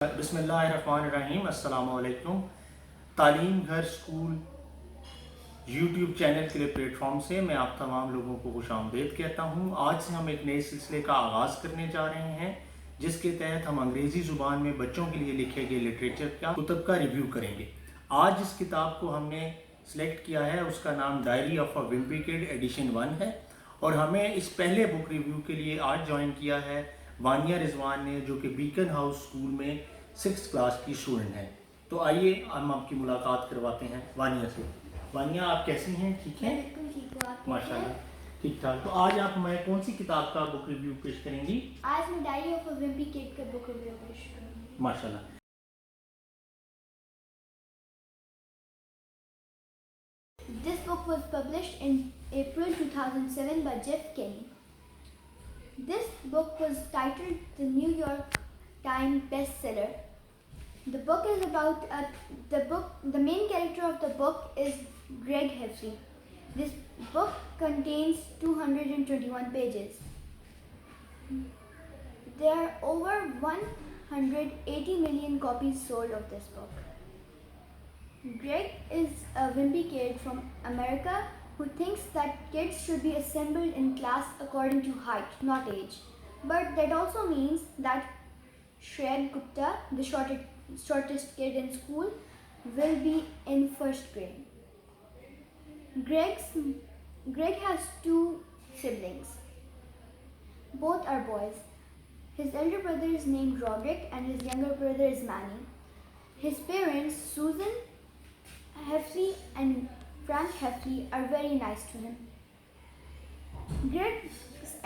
بسم اللہ الرحمن الرحیم. السلام علیکم. تعلیم گھر اسکول یوٹیوب چینل کے پلیٹ فارم سے میں آپ تمام لوگوں کو خوش آمدید کہتا ہوں. آج سے ہم ایک نئے سلسلے کا آغاز کرنے جا رہے ہیں جس کے تحت ہم انگریزی زبان میں بچوں کے لیے لکھے گئے لٹریچر کا کتب کا ریویو کریں گے. آج جس کتاب کو ہم نے سلیکٹ کیا ہے اس کا نام Diary of a Wimpy Kid edition 1 ہے، اور ہمیں اس پہلے بک ریویو کے لیے آج جوائن کیا ہے وانیہ رضوان نے، جو کہ بیکن ہاؤس اسکول میں 6th کلاس کی اسٹوڈنٹ ہیں. تو آئیے ہم آپ کی ملاقات کرواتے ہیں وانیہ سے. وانیہ، آپ کیسی ہیں؟ ٹھیک ہیں؟ بالکل ٹھیک ہوں. آپ ماشاء اللہ ٹھیک ٹھاک. تو آج آپ ہمیں کون سی کتاب کا بک ریویو پیش کریں گی؟ آج میں ڈائری آف اے ومپی کڈ کا بک ریویو پیش کروں گی. ماشاء اللہ. This book was published in April 2007 by Jeff Kinney. This book was titled the New York Times bestseller. The book is about the main character of the book is Greg Heffley. This book contains 221 pages. There are over 180 million copies sold of this book. Greg is a wimpy kid from America who thinks that kids should be assembled in class according to height, not age. But that also means that Shrek Gupta, the shortest kid in school, will be in first grade. Greg has two siblings. Both are boys. His elder brother is named Roderick and his younger brother is Manny. His parents, Susan Heffley and Frank Heffley, are very nice to him. Greg's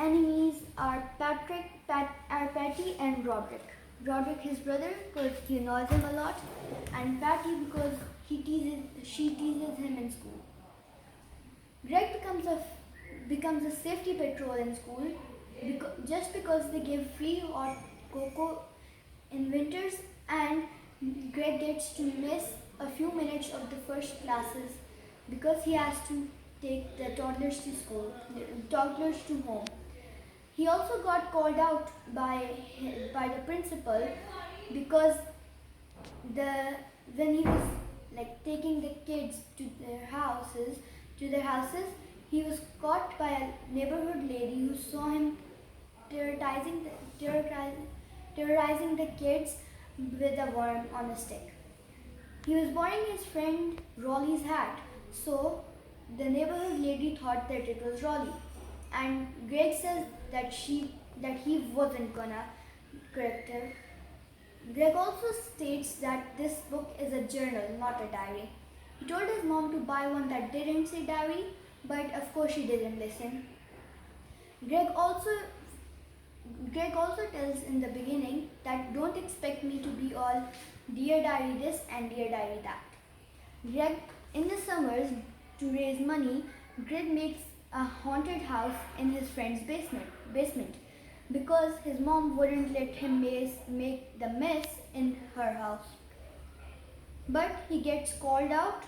enemies are Patty and Roderick. Roderick, his brother, because he annoys him a lot, and Patty because she teases him in school. Greg becomes a safety patrol in school just because they give free hot cocoa in winters, and Greg gets to miss a few minutes of the first classes because he has to take the toddlers to home. He also got called out by the principal because when he was taking the kids to their houses, he was caught by a neighborhood lady who saw him terrorizing the kids with a worm on a stick. He was wearing his friend Rolly's hat, so the neighborhood lady thought that it was Rolly. And Greg says that he wasn't gonna correct her. Greg also states that this book is a journal, not a diary. He told his mom to buy one that didn't say diary, but of course she didn't listen. Greg also tells in the beginning that don't expect me to be all dear diary this and dear diary that. Greg, in the summers, to raise money, Greg makes a haunted house in his friend's basement because his mom wouldn't let him make the mess in her house. But he gets called out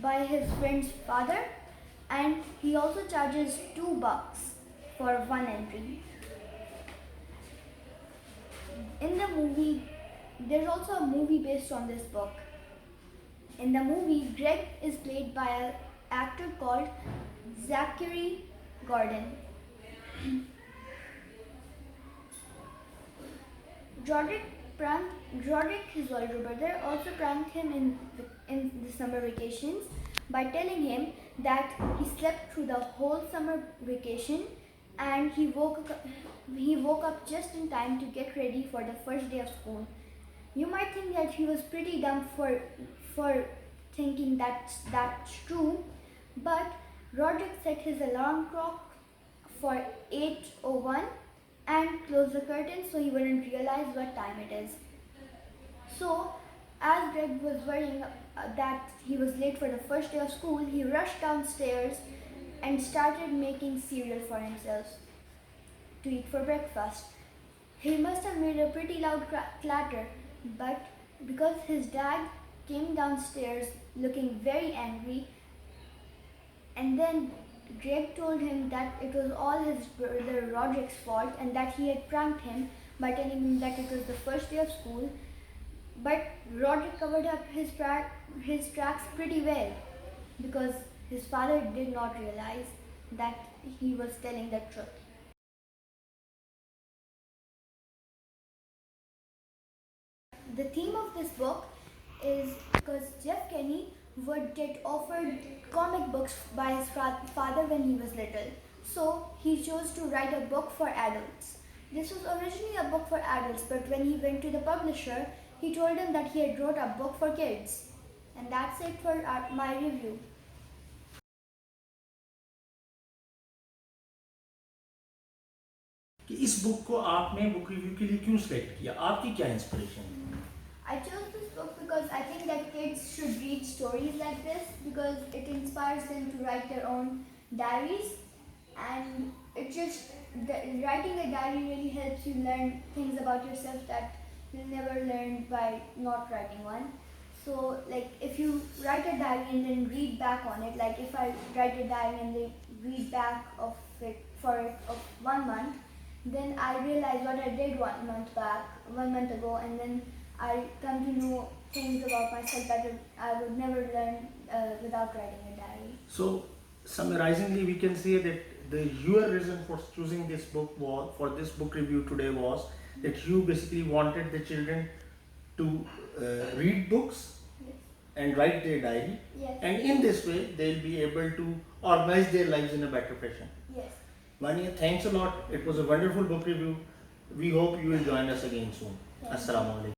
by his friend's father, and he also charges $2 for one entry. In the movie, there's also a movie based on this book. In the movie, Greg is played by an actor called Zachary Gordon. Roderick, his older brother, also pranked him in the summer vacations by telling him that he slept through the whole summer vacation and he woke up just in time to get ready for the first day of school. You might think that he was pretty dumb for thinking that's true, but Roderick set his alarm clock for 8:01 and closed the curtain so he wouldn't realize what time it is. So, as Greg was worrying that he was late for the first day of school, he rushed downstairs and started making cereal for himself to eat for breakfast. He must have made a pretty loud clatter, but because his dad came downstairs looking very angry, and then Greg told him that it was all his brother Roderick's fault and that he had pranked him by telling him that it was the first day of school. But Roderick covered up his tracks pretty well because his father did not realize that he was telling the truth. The theme of this book is because Jeff Kenny would get offered comic books by his father when he was little. So he chose to write a book for adults. This was originally a book for adults, but when he went to the publisher, he told him that he had wrote a book for kids. And that's it for my review. कि इस book को आपने book review के लिए क्यों select किया, आपकी क्या इंस्पिरेशन है? I chose this book because I think that kids should read stories like this because it inspires them to write their own diaries, and writing a diary really helps you learn things about yourself that you'll never learn by not writing one. So like if you write a diary and then read back on it, like if I write a diary and then read back of it of 1 month, then I realize what I did 1 month ago, and then I come to know things about myself that I would never learn without writing a diary. So summarizingly, we can say that your reason for choosing this book for this book review today was that you basically wanted the children to read books and write their diary, Yes. and in this way they'll be able to organize their lives in a better fashion. Yes. Mania, thanks a lot. It was a wonderful book review. We hope you will join us again soon. Thank you. Assalamu alaikum.